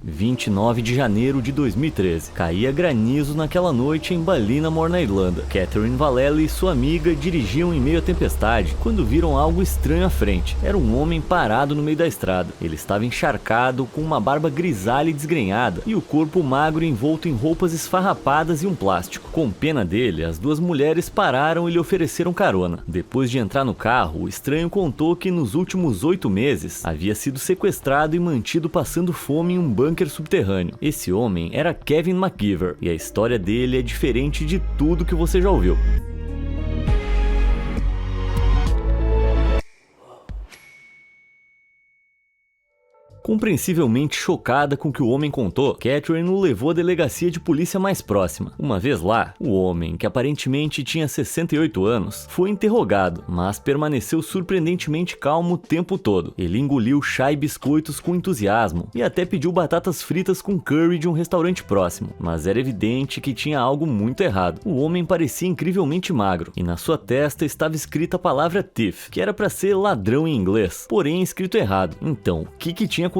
29 de janeiro de 2013. Caía granizo naquela noite em Ballinamore, na Irlanda. Catherine Vallely e sua amiga dirigiam em meio à tempestade quando viram algo estranho à frente. Era um homem parado no meio da estrada. Ele estava encharcado, com uma barba grisalha e desgrenhada, e o corpo magro envolto em roupas esfarrapadas e um plástico. Com pena dele, as duas mulheres pararam e lhe ofereceram carona. Depois de entrar no carro, o estranho contou que nos últimos 8 meses havia sido sequestrado e mantido passando fome em um bunker subterrâneo. Esse homem era Kevin McGeever, e a história dele é diferente de tudo que você já ouviu. Compreensivelmente chocada com o que o homem contou, Catherine o levou à delegacia de polícia mais próxima. Uma vez lá, o homem, que aparentemente tinha 68 anos, foi interrogado, mas permaneceu surpreendentemente calmo o tempo todo. Ele engoliu chá e biscoitos com entusiasmo e até pediu batatas fritas com curry de um restaurante próximo, mas era evidente que tinha algo muito errado. O homem parecia incrivelmente magro e na sua testa estava escrita a palavra thief, que era para ser ladrão em inglês, porém escrito errado. Então, o que tinha acontecido?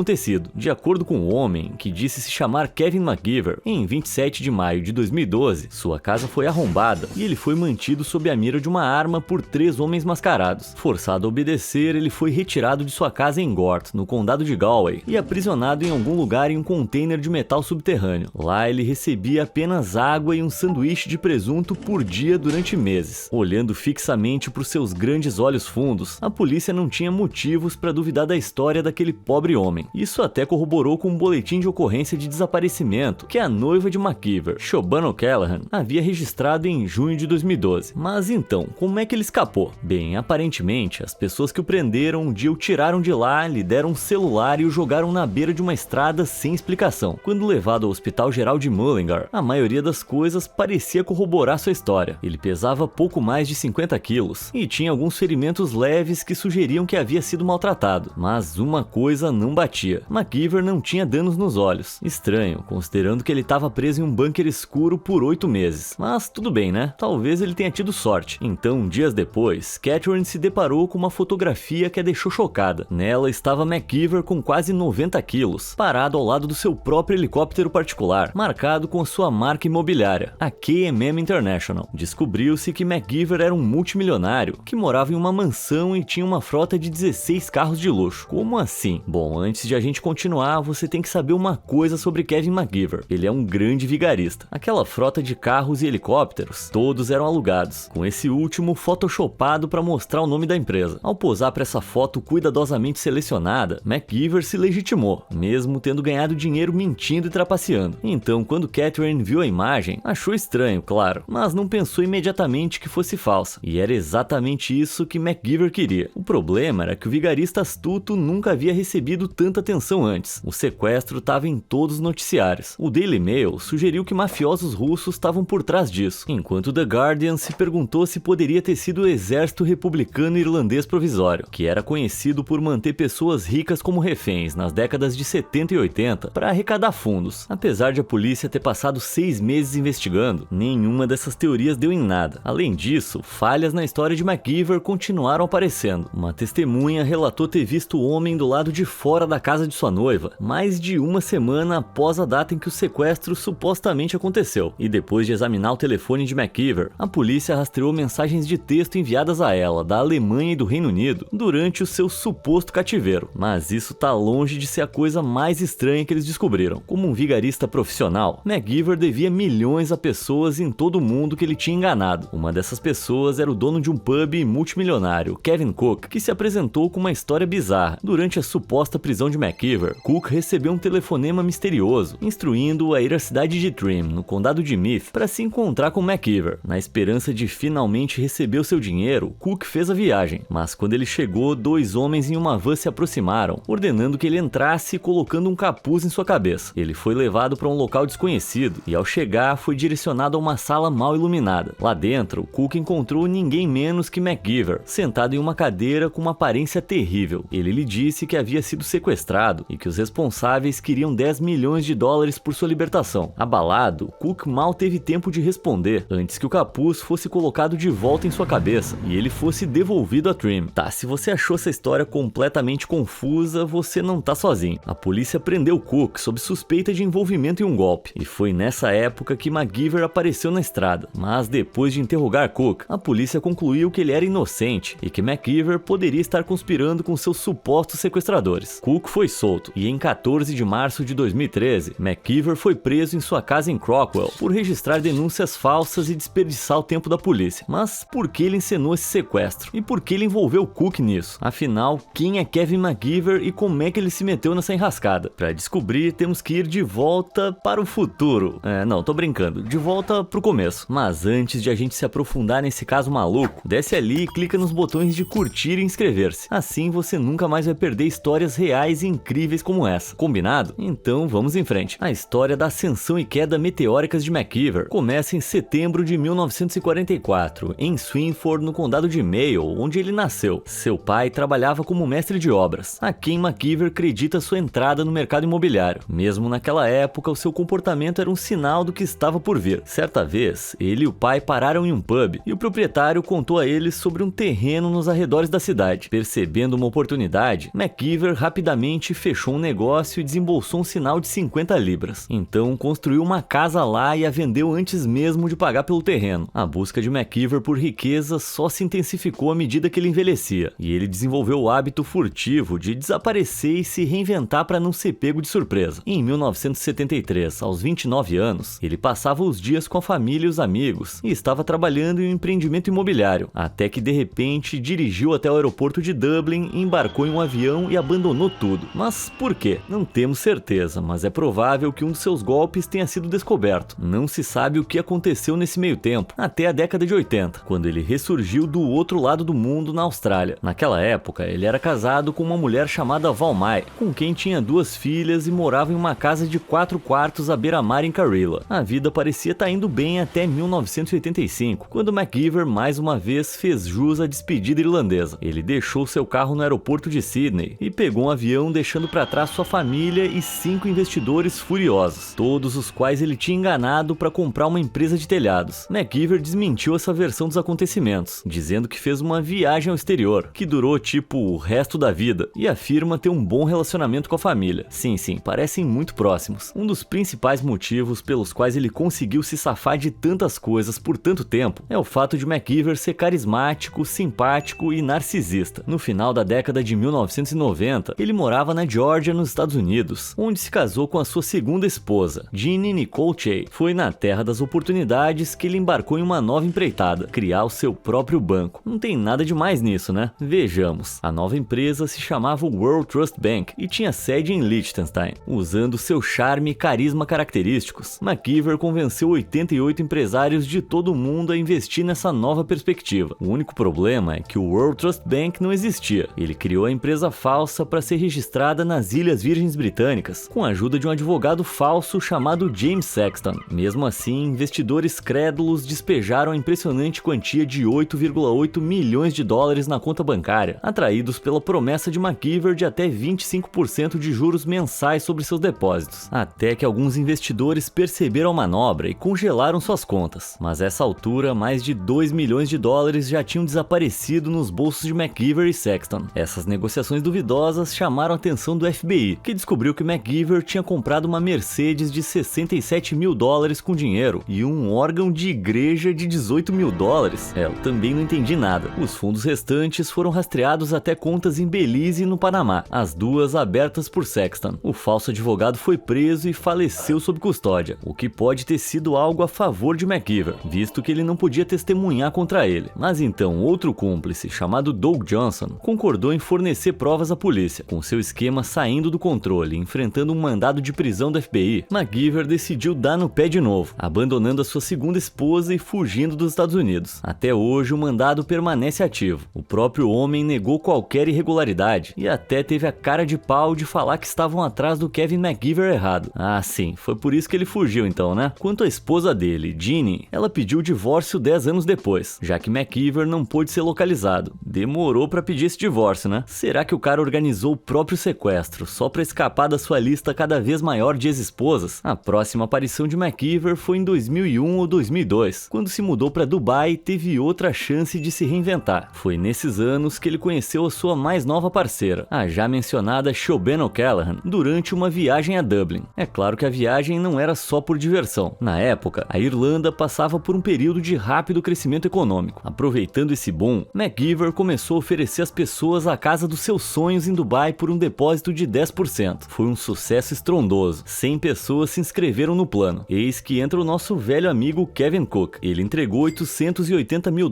De acordo com o homem, que disse se chamar Kevin McGeever, em 27 de maio de 2012, sua casa foi arrombada e ele foi mantido sob a mira de uma arma por 3 homens mascarados. Forçado a obedecer, ele foi retirado de sua casa em Gort, no condado de Galway, e aprisionado em algum lugar em um container de metal subterrâneo. Lá ele recebia apenas água e um sanduíche de presunto por dia durante meses. Olhando fixamente para os seus grandes olhos fundos, a polícia não tinha motivos para duvidar da história daquele pobre homem. Isso até corroborou com um boletim de ocorrência de desaparecimento que a noiva de McGeever, Siobhan O'Callaghan, havia registrado em junho de 2012. Mas então, como é que ele escapou? Bem, aparentemente, as pessoas que o prenderam um dia o tiraram de lá, lhe deram um celular e o jogaram na beira de uma estrada sem explicação. Quando levado ao Hospital Geral de Mullingar, a maioria das coisas parecia corroborar sua história. Ele pesava pouco mais de 50 quilos e tinha alguns ferimentos leves que sugeriam que havia sido maltratado. Mas uma coisa não batia. McGeever não tinha danos nos olhos. Estranho, considerando que ele estava preso em um bunker escuro por 8 meses. Mas tudo bem, né? Talvez ele tenha tido sorte. Então, dias depois, Catherine se deparou com uma fotografia que a deixou chocada. Nela estava McGeever com quase 90 quilos, parado ao lado do seu próprio helicóptero particular, marcado com a sua marca imobiliária, a KMM International. Descobriu-se que McGeever era um multimilionário que morava em uma mansão e tinha uma frota de 16 carros de luxo. Como assim? Bom, antes de a gente continuar, você tem que saber uma coisa sobre Kevin McGeever. Ele é um grande vigarista. Aquela frota de carros e helicópteros, todos eram alugados, com esse último photoshopado para mostrar o nome da empresa. Ao posar para essa foto cuidadosamente selecionada, McGeever se legitimou, mesmo tendo ganhado dinheiro mentindo e trapaceando. Então, quando Catherine viu a imagem, achou estranho, claro, mas não pensou imediatamente que fosse falsa. E era exatamente isso que McGeever queria. O problema era que o vigarista astuto nunca havia recebido tanta atenção antes. O sequestro estava em todos os noticiários. O Daily Mail sugeriu que mafiosos russos estavam por trás disso, enquanto The Guardian se perguntou se poderia ter sido o Exército Republicano Irlandês Provisório, que era conhecido por manter pessoas ricas como reféns nas décadas de 70 e 80 para arrecadar fundos. Apesar de a polícia ter passado 6 meses investigando, nenhuma dessas teorias deu em nada. Além disso, falhas na história de McGeever continuaram aparecendo. Uma testemunha relatou ter visto o homem do lado de fora da casa de sua noiva, mais de uma semana após a data em que o sequestro supostamente aconteceu. E depois de examinar o telefone de McGeever, a polícia rastreou mensagens de texto enviadas a ela da Alemanha e do Reino Unido durante o seu suposto cativeiro. Mas isso tá longe de ser a coisa mais estranha que eles descobriram. Como um vigarista profissional, McGeever devia milhões a pessoas em todo o mundo que ele tinha enganado. Uma dessas pessoas era o dono de um pub multimilionário, Kevin Cook, que se apresentou com uma história bizarra. Durante a suposta prisão de McGeever, Cook recebeu um telefonema misterioso, instruindo-o a ir à cidade de Trim, no condado de Meath, para se encontrar com McGeever. Na esperança de finalmente receber o seu dinheiro, Cook fez a viagem, mas quando ele chegou, 2 homens em uma van se aproximaram, ordenando que ele entrasse colocando um capuz em sua cabeça. Ele foi levado para um local desconhecido e, ao chegar, foi direcionado a uma sala mal iluminada. Lá dentro, Cook encontrou ninguém menos que McGeever, sentado em uma cadeira com uma aparência terrível. Ele lhe disse que havia sido sequestrado sequestrado e que os responsáveis queriam 10 milhões de dólares por sua libertação. Abalado, Cook mal teve tempo de responder antes que o capuz fosse colocado de volta em sua cabeça e ele fosse devolvido a Trim. Tá, se você achou essa história completamente confusa, você não tá sozinho. A polícia prendeu Cook sob suspeita de envolvimento em um golpe, e foi nessa época que MacGyver apareceu na estrada. Mas depois de interrogar Cook, a polícia concluiu que ele era inocente e que MacGyver poderia estar conspirando com seus supostos sequestradores. Cook foi solto e em 14 de março de 2013, MacGyver foi preso em sua casa em Crockwell por registrar denúncias falsas e desperdiçar o tempo da polícia. Mas por que ele encenou esse sequestro? E por que ele envolveu Cook nisso? Afinal, quem é Kevin MacGyver e como é que ele se meteu nessa enrascada? Para descobrir, temos que ir de volta para o futuro. Não, tô brincando, de volta pro começo. Mas antes de a gente se aprofundar nesse caso maluco, desce ali e clica nos botões de curtir e inscrever-se. Assim você nunca mais vai perder histórias reais e incríveis como essa. Combinado? Então vamos em frente. A história da ascensão e queda meteóricas de MacGyver começa em setembro de 1944, em Swinford, no condado de Mayo, onde ele nasceu. Seu pai trabalhava como mestre de obras, a quem MacGyver acredita sua entrada no mercado imobiliário. Mesmo naquela época, o seu comportamento era um sinal do que estava por vir. Certa vez, ele e o pai pararam em um pub e o proprietário contou a eles sobre um terreno nos arredores da cidade. Percebendo uma oportunidade, MacGyver rapidamente fechou um negócio e desembolsou um sinal de 50 libras. Então construiu uma casa lá e a vendeu antes mesmo de pagar pelo terreno. A busca de MacGyver por riqueza só se intensificou à medida que ele envelhecia, e ele desenvolveu o hábito furtivo de desaparecer e se reinventar para não ser pego de surpresa. Em 1973, aos 29 anos, ele passava os dias com a família e os amigos e estava trabalhando em um empreendimento imobiliário, até que de repente dirigiu até o aeroporto de Dublin, embarcou em um avião e abandonou tudo. Mas por quê? Não temos certeza, mas é provável que um dos seus golpes tenha sido descoberto. Não se sabe o que aconteceu nesse meio tempo, até a década de 80, quando ele ressurgiu do outro lado do mundo, na Austrália. Naquela época, ele era casado com uma mulher chamada Val Mai, com quem tinha 2 filhas e morava em uma casa de 4 quartos à beira-mar em Carrilla. A vida parecia estar indo bem até 1985, quando MacGyver mais uma vez fez jus à despedida irlandesa. Ele deixou seu carro no aeroporto de Sydney e pegou um avião, deixando para trás sua família e 5 investidores furiosos, todos os quais ele tinha enganado para comprar uma empresa de telhados. MacGyver desmentiu essa versão dos acontecimentos, dizendo que fez uma viagem ao exterior, que durou tipo o resto da vida, e afirma ter um bom relacionamento com a família. Sim, parecem muito próximos. Um dos principais motivos pelos quais ele conseguiu se safar de tantas coisas por tanto tempo é o fato de MacGyver ser carismático, simpático e narcisista. No final da década de 1990, ele morava na Geórgia, nos Estados Unidos, onde se casou com a sua segunda esposa, Jeannie Nicole Shea. Foi na terra das oportunidades que ele embarcou em uma nova empreitada, criar o seu próprio banco. Não tem nada demais nisso, né? Vejamos. A nova empresa se chamava World Trust Bank e tinha sede em Liechtenstein. Usando seu charme e carisma característicos, MacGyver convenceu 88 empresários de todo o mundo a investir nessa nova perspectiva. O único problema é que o World Trust Bank não existia. Ele criou a empresa falsa para ser registrada nas Ilhas Virgens Britânicas, com a ajuda de um advogado falso chamado James Sexton. Mesmo assim, investidores crédulos despejaram a impressionante quantia de 8,8 milhões de dólares na conta bancária, atraídos pela promessa de MacGyver de até 25% de juros mensais sobre seus depósitos. Até que alguns investidores perceberam a manobra e congelaram suas contas. Mas a essa altura, mais de 2 milhões de dólares já tinham desaparecido nos bolsos de MacGyver e Sexton. Essas negociações duvidosas chamaram a atenção do FBI, que descobriu que MacGyver tinha comprado uma Mercedes de 67 mil dólares com dinheiro e um órgão de igreja de 18 mil dólares. Eu também não entendi nada. Os fundos restantes foram rastreados até contas em Belize e no Panamá, as duas abertas por Sexton. O falso advogado foi preso e faleceu sob custódia, o que pode ter sido algo a favor de MacGyver, visto que ele não podia testemunhar contra ele. Mas então outro cúmplice, chamado Doug Johnson, concordou em fornecer provas à polícia. Com seu esquema saindo do controle e enfrentando um mandado de prisão do FBI, MacGyver decidiu dar no pé de novo, abandonando a sua segunda esposa e fugindo dos Estados Unidos. Até hoje o mandado permanece ativo. O próprio homem negou qualquer irregularidade e até teve a cara de pau de falar que estavam atrás do Kevin MacGyver errado. Ah, sim, foi por isso que ele fugiu então, né? Quanto à esposa dele, Jeannie, ela pediu o divórcio 10 anos depois, já que MacGyver não pôde ser localizado. Demorou pra pedir esse divórcio, né? Será que o cara organizou o próprio próprio sequestro só para escapar da sua lista cada vez maior de ex-esposas, a próxima aparição de McKeever foi em 2001 ou 2002, quando se mudou para Dubai e teve outra chance de se reinventar. Foi nesses anos que ele conheceu a sua mais nova parceira, a já mencionada Siobhan O'Callaghan, durante uma viagem a Dublin. É claro que a viagem não era só por diversão. Na época, a Irlanda passava por um período de rápido crescimento econômico. Aproveitando esse boom, McKeever começou a oferecer às pessoas a casa dos seus sonhos em Dubai por um depósito de 10%. Foi um sucesso estrondoso. 100 pessoas se inscreveram no plano. Eis que entra o nosso velho amigo Kevin Cook. Ele entregou $880 mil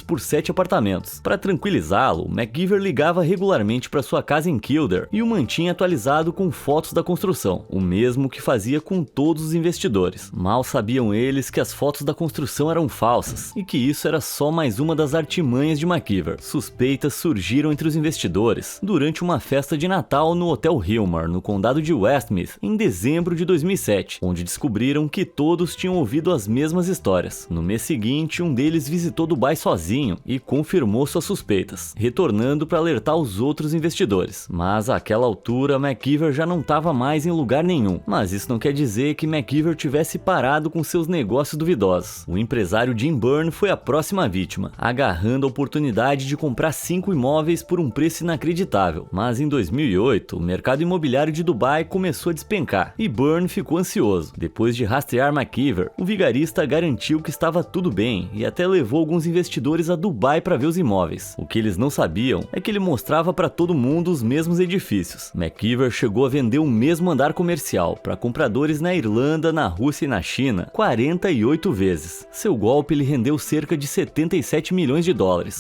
por 7 apartamentos. Para tranquilizá-lo, McKeever ligava regularmente para sua casa em Kildare e o mantinha atualizado com fotos da construção, o mesmo que fazia com todos os investidores. Mal sabiam eles que as fotos da construção eram falsas e que isso era só mais uma das artimanhas de McKeever. Suspeitas surgiram entre os investidores durante uma festa de Natal no Hotel Hilmar, no condado de Westmeath, em dezembro de 2007, onde descobriram que todos tinham ouvido as mesmas histórias. No mês seguinte, um deles visitou Dubai sozinho e confirmou suas suspeitas, retornando para alertar os outros investidores. Mas àquela altura, McKeever já não estava mais em lugar nenhum. Mas isso não quer dizer que McKeever tivesse parado com seus negócios duvidosos. O empresário Jim Byrne foi a próxima vítima, agarrando a oportunidade de comprar 5 imóveis por um preço inacreditável. Mas em 2008, o mercado imobiliário de Dubai começou a despencar e Byrne ficou ansioso. Depois de rastrear McKeever, o vigarista garantiu que estava tudo bem e até levou alguns investidores a Dubai para ver os imóveis. O que eles não sabiam é que ele mostrava para todo mundo os mesmos edifícios. McKeever chegou a vender o mesmo andar comercial para compradores na Irlanda, na Rússia e na China 48 vezes. Seu golpe lhe rendeu cerca de $77 milhões,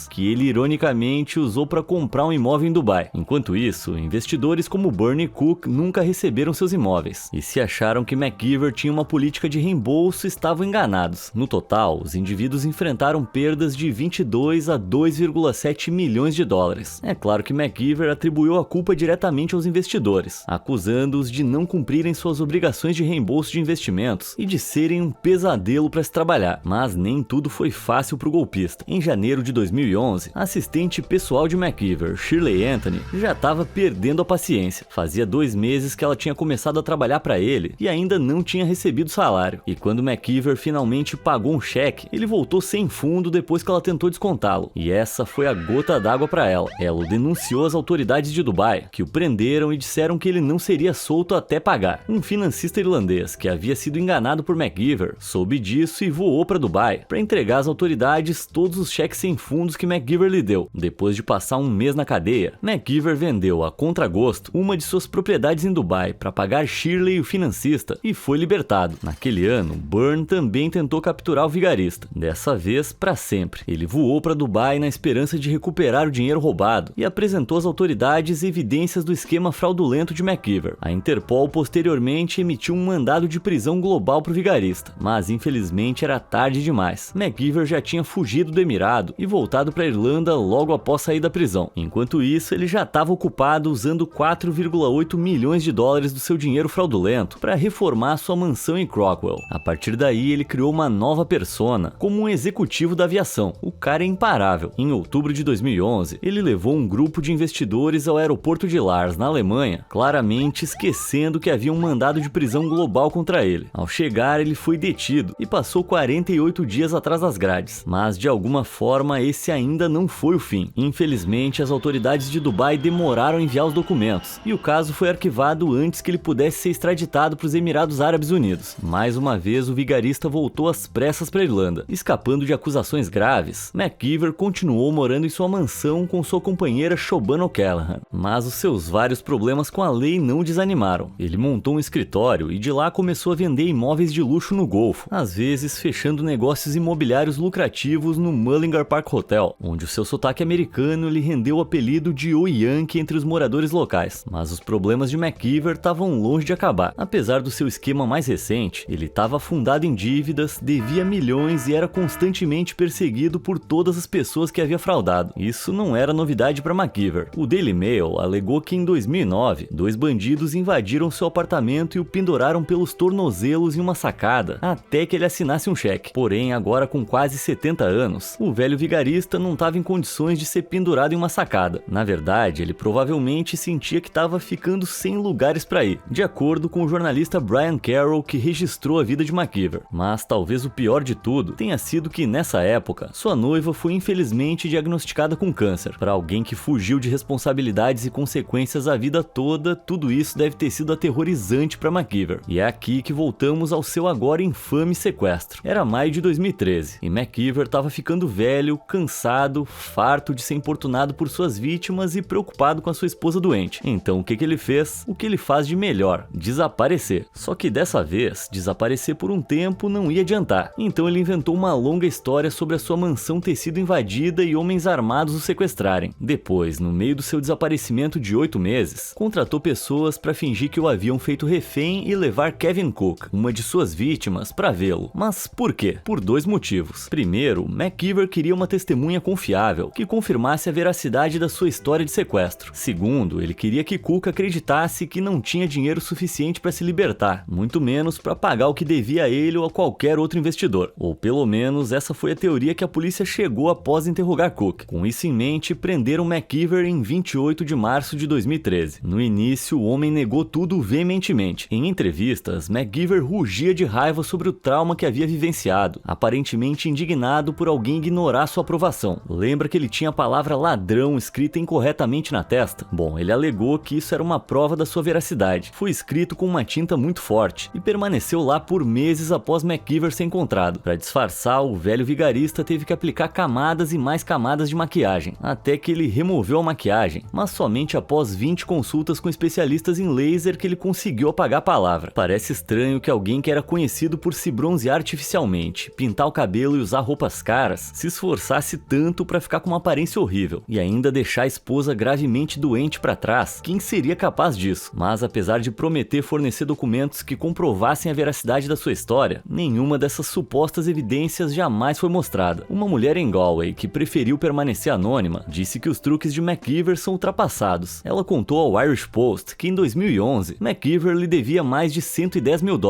que ele ironicamente usou para comprar um imóvel em Dubai. Enquanto isso, investidores como Byrne e Cook nunca receberam seus imóveis, e se acharam que McKeever tinha uma política de reembolso, estavam enganados. No total, os indivíduos enfrentaram perdas de 22 a 2,7 milhões de dólares. É claro que McKeever atribuiu a culpa diretamente aos investidores, acusando-os de não cumprirem suas obrigações de reembolso de investimentos e de serem um pesadelo para se trabalhar. Mas nem tudo foi fácil para o golpista. Em janeiro de 2011, a assistente pessoal de McKeever, Shirley Anthony, já estava perdendo a paciência. Fazia 2 meses que ela tinha começado a trabalhar para ele e ainda não tinha recebido salário. E quando McKeever finalmente pagou um cheque, ele voltou sem fundo depois que ela tentou descontá-lo. E essa foi a gota d'água para ela. Ela o denunciou às autoridades de Dubai, que o prenderam e disseram que ele não seria solto até pagar. Um financista irlandês que havia sido enganado por McKeever soube disso e voou para Dubai para entregar às autoridades todos os cheques sem fundos que McKeever lhe deu. Depois de passar um mês na cadeia, McKeever vendeu a contragosto uma de suas propriedades em Dubai para pagar Shirley, o financista, e foi libertado. Naquele ano, Byrne também tentou capturar o vigarista, dessa vez para sempre. Ele voou para Dubai na esperança de recuperar o dinheiro roubado e apresentou às autoridades evidências do esquema fraudulento de McKeever. A Interpol posteriormente emitiu um mandado de prisão global para o vigarista, mas infelizmente era tarde demais. McKeever já tinha fugido do Emirado e voltado para a Irlanda logo após sair da prisão. Enquanto isso, ele já estava ocupado usando 4,8 milhões de dólares do seu dinheiro fraudulento para reformar sua mansão em Crockwell. A partir daí, ele criou uma nova persona como um executivo da aviação. O cara é imparável. Em outubro de 2011, ele levou um grupo de investidores ao aeroporto de Lars, na Alemanha, claramente esquecendo que havia um mandado de prisão global contra ele. Ao chegar, ele foi detido e passou 48 dias atrás das grades. Mas, de alguma forma, esse ainda não foi o fim. Infelizmente, as autoridades de Dubai demoraram a enviar os documentos, e o caso foi arquivado antes que ele pudesse ser extraditado para os Emirados Árabes Unidos. Mais uma vez, o vigarista voltou às pressas para a Irlanda. Escapando de acusações graves, McKeever continuou morando em sua mansão com sua companheira Siobhan O'Callaghan. Mas os seus vários problemas com a lei não o desanimaram. Ele montou um escritório e de lá começou a vender imóveis de luxo no Golfo, às vezes fechando negócios imobiliários lucrativos no Mullingar Park Hotel, onde o seu sotaque americano lhe rendeu o apelido de O Yankee entre os moradores locais. Mas os problemas de McKeever estavam longe de acabar. Apesar do seu esquema mais recente, ele estava afundado em dívidas, devia milhões e era constantemente perseguido por todas as pessoas que havia fraudado. Isso não era novidade para McKeever. O Daily Mail alegou que em 2009, 2 bandidos invadiram seu apartamento e o penduraram pelos tornozelos em uma sacada, até que ele assinasse um cheque. Porém, agora com quase 70 anos, o velho vigarista não estava em condições de ser pendurado em uma sacada. Na verdade, ele provavelmente simplesmente sentia que estava ficando sem lugares para ir, de acordo com o jornalista Brian Carroll, que registrou a vida de McKeever. Mas talvez o pior de tudo tenha sido que nessa época, sua noiva foi infelizmente diagnosticada com câncer. Para alguém que fugiu de responsabilidades e consequências a vida toda, tudo isso deve ter sido aterrorizante para McKeever. E é aqui que voltamos ao seu agora infame sequestro. Era maio de 2013 e McKeever estava ficando velho, cansado, farto de ser importunado por suas vítimas e preocupado com a sua esposa doente. Então o que ele fez? O que ele faz de melhor: desaparecer. Só que dessa vez, desaparecer por um tempo não ia adiantar. Então ele inventou uma longa história sobre a sua mansão ter sido invadida e homens armados o sequestrarem. Depois, no meio do seu desaparecimento de 8 meses, contratou pessoas para fingir que o haviam feito refém e levar Kevin Cook, uma de suas vítimas, para vê-lo. Mas por quê? Por 2 motivos. Primeiro, McKeever queria uma testemunha confiável que confirmasse a veracidade da sua história de sequestro. Segundo, ele queria que Cook acreditasse que não tinha dinheiro suficiente para se libertar, muito menos para pagar o que devia a ele ou a qualquer outro investidor. Ou pelo menos essa foi a teoria que a polícia chegou após interrogar Cook. Com isso em mente, prenderam McKeever em 28 de março de 2013. No início, o homem negou tudo veementemente. Em entrevistas, McKeever rugia de raiva sobre o trauma que havia vivenciado, aparentemente indignado por alguém ignorar sua aprovação. Lembra que ele tinha a palavra ladrão escrita incorretamente na testa? Bom, ele alegou que isso era uma prova da sua veracidade. Foi escrito com uma tinta muito forte e permaneceu lá por meses após McKeever ser encontrado. Para disfarçar, o velho vigarista teve que aplicar camadas e mais camadas de maquiagem, até que ele removeu a maquiagem, mas somente após 20 consultas com especialistas em laser que ele conseguiu apagar a palavra. Parece estranho que alguém que era conhecido por se bronzear artificialmente, pintar o cabelo e usar roupas caras, se esforçasse tanto para ficar com uma aparência horrível e ainda deixar a esposa gravemente doente para trás. Quem seria capaz disso? Mas apesar de prometer fornecer documentos que comprovassem a veracidade da sua história, nenhuma dessas supostas evidências jamais foi mostrada. Uma mulher em Galway, que preferiu permanecer anônima, disse que os truques de McKeever são ultrapassados. Ela contou ao Irish Post que em 2011, McKeever lhe devia mais de $110 mil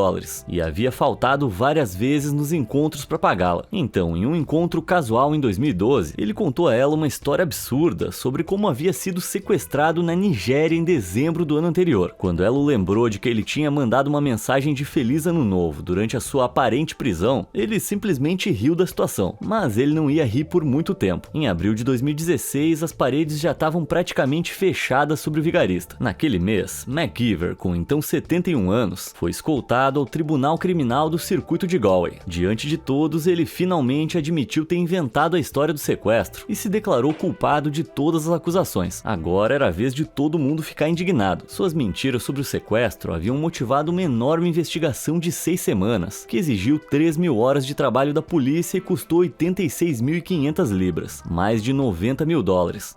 e havia faltado várias vezes nos encontros para pagá-la. Então, em um encontro casual em 2012, ele contou a ela uma história absurda sobre como havia sido sequestrado na Nigéria em dezembro do ano anterior. Quando ela o lembrou de que ele tinha mandado uma mensagem de Feliz Ano Novo durante a sua aparente prisão, ele simplesmente riu da situação. Mas ele não ia rir por muito tempo. Em abril de 2016, as paredes já estavam praticamente fechadas sobre o vigarista. Naquele mês, McKeever, com então 71 anos, foi escoltado ao Tribunal Criminal do Circuito de Galway. Diante de todos, ele finalmente admitiu ter inventado a história do sequestro e se declarou culpado de todas as acusações. Agora era a vez de todo mundo ficar indignado. Suas mentiras sobre o sequestro haviam motivado uma enorme investigação de 6 semanas, que exigiu 3 mil horas de trabalho da polícia e custou 86.500 libras, mais de $90 mil.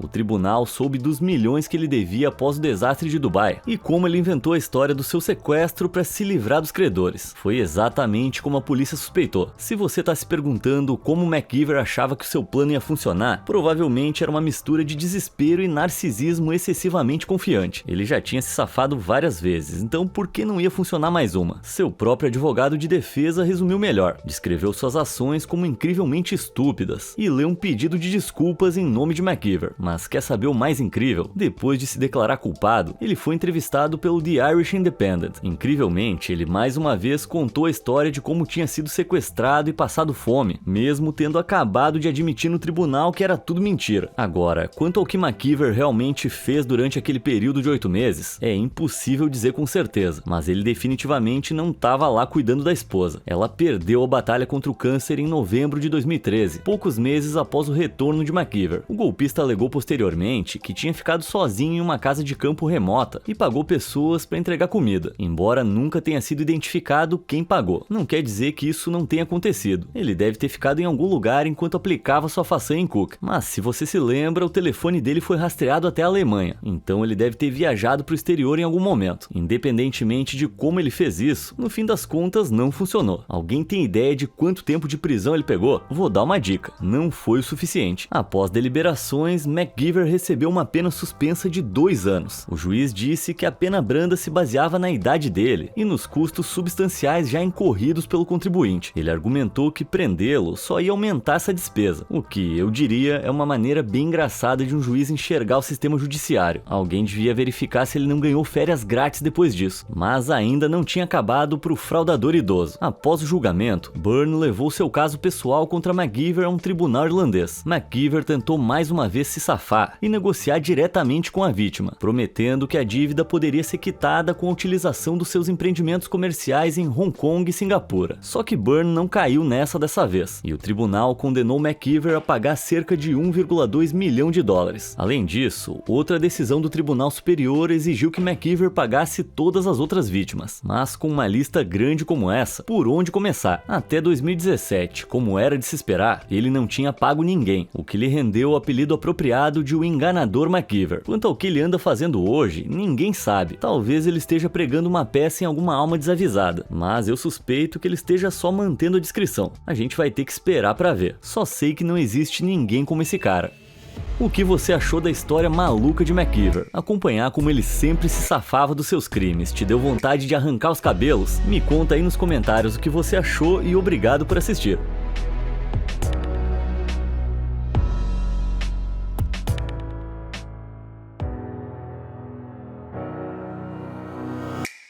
O tribunal soube dos milhões que ele devia após o desastre de Dubai e como ele inventou a história do seu sequestro para se livrar dos credores. Foi exatamente como a polícia suspeitou. Se você está se perguntando como McKeever achava que o seu plano ia funcionar, provavelmente era uma mistura de desespero e narcisismo excessivamente confiante. Ele já tinha se safado várias vezes, então por que não ia funcionar mais uma? Seu próprio advogado de defesa resumiu melhor, descreveu suas ações como incrivelmente estúpidas e leu um pedido de desculpas em nome de McKeever. Mas quer saber o mais incrível? Depois de se declarar culpado, ele foi entrevistado pelo The Irish Independent. Incrivelmente, ele mais uma vez contou a história de como tinha sido sequestrado e passado fome, mesmo tendo acabado de admitir no tribunal que era tudo mentira. Agora, quanto ao que McKeever realmente fez durante aquele período de 8 meses, é impossível dizer com certeza, mas ele definitivamente não estava lá cuidando da esposa. Ela perdeu a batalha contra o câncer em novembro de 2013, poucos meses após o retorno de McKeever. O golpista alegou posteriormente que tinha ficado sozinho em uma casa de campo remota e pagou pessoas para entregar comida, embora nunca tenha sido identificado quem pagou. Não quer dizer que isso não tenha acontecido. Ele deve ter ficado em algum lugar enquanto aplicava sua façanha em Cook. Mas se você se lembra, o telefone dele foi rastreado até a Alemanha, então ele deve ter viajado para o exterior em algum momento. Independentemente de como ele fez isso, no fim das contas não funcionou. Alguém tem ideia de quanto tempo de prisão ele pegou? Vou dar uma dica: não foi o suficiente. Após deliberações, McKeever recebeu uma pena suspensa de 2 anos. O juiz disse que a pena branda se baseava na idade dele e nos custos substanciais já incorridos pelo contribuinte. Ele argumentou que prendê-lo só ia aumentar essa despesa, o que eu diria é uma maneira bem engraçada de um juiz enxergar o sistema judiciário. contrário, alguém devia verificar se ele não ganhou férias grátis depois disso. Mas ainda não tinha acabado pro fraudador idoso. Após o julgamento, Byrne levou seu caso pessoal contra McGeever a um tribunal irlandês. McGeever tentou mais uma vez se safar e negociar diretamente com a vítima, prometendo que a dívida poderia ser quitada com a utilização dos seus empreendimentos comerciais em Hong Kong e Singapura. Só que Byrne não caiu nessa dessa vez, e o tribunal condenou McGeever a pagar cerca de 1,2 milhão de dólares. Além disso, outra decisão do Tribunal Superior exigiu que McGeever pagasse todas as outras vítimas. Mas com uma lista grande como essa, por onde começar? Até 2017, como era de se esperar, ele não tinha pago ninguém, o que lhe rendeu o apelido apropriado de o enganador McGeever. Quanto ao que ele anda fazendo hoje, ninguém sabe. Talvez ele esteja pregando uma peça em alguma alma desavisada, mas eu suspeito que ele esteja só mantendo a discrição. A gente vai ter que esperar pra ver. Só sei que não existe ninguém como esse cara. O que você achou da história maluca de McGeever? Acompanhar como ele sempre se safava dos seus crimes te deu vontade de arrancar os cabelos? Me conta aí nos comentários o que você achou e obrigado por assistir.